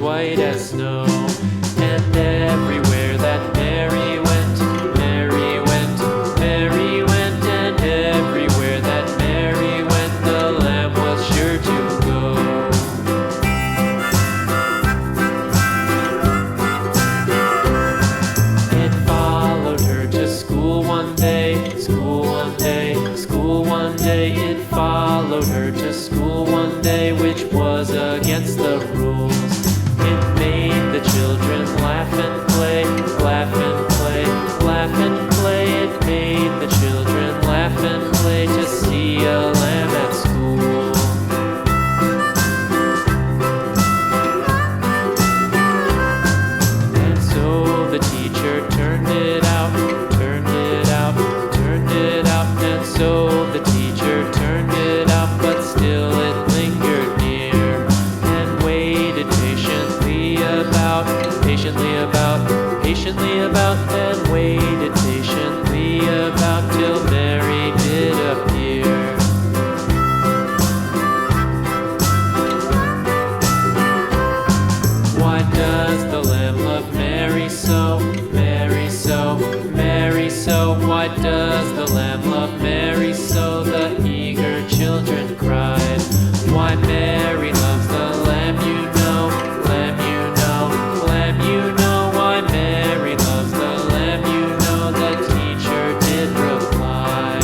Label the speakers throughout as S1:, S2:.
S1: white as snow. And everywhere that Mary went, Mary went, Mary went, and everywhere that Mary went, the lamb was sure to go. It followed her to school one day, school one day, school one day. It followed her to school one day, which was against the rules. It made the children laugh and play, laugh and play, laugh and play. It made the children laugh and play to see a lamb at school. And so the teacher turned it out, turned it out, turned it out. And so the teacher turned it out, but still it lingered near and waited patiently about, patiently about, and waited patiently about till Mary did appear. Why does the lamb love Mary so, Mary so, Mary so? Why does the lamb love Mary so? The eager children cried. Why Mary loves the lamb, you know, lamb, you know, lamb, you know. Why Mary loves the lamb, you know, the teacher did reply.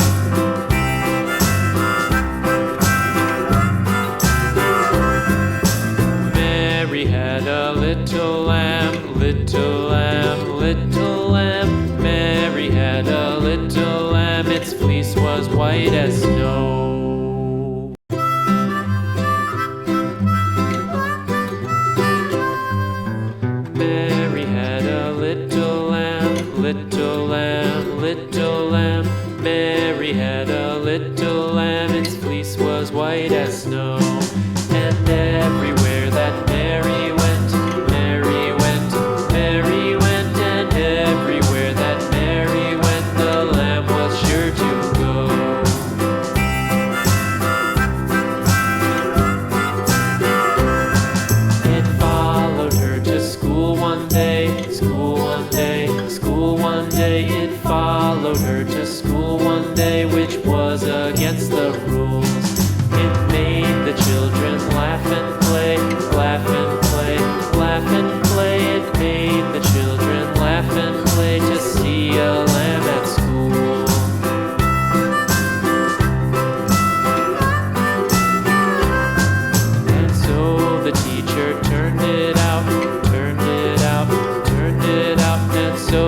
S1: Mary had a little lamb, little lamb, little lamb. Mary had a little lamb, its fleece was white as snow. Mary had a little lamb, little lamb, little lamb. Mary had a little lamb, its fleece was white as snow. And everywhere that Mary went, Mary went, Mary went, and everywhere that Mary went, the lamb was sure to go. It followed her to school one day, school one day, school one day. It followed her to school one day, which was against the rules. It made the children laugh and play, laugh and play, laugh and play. It made the children laugh and play to see a lamb at school. And so the teacher turned it out, turned it out, turned it out. And so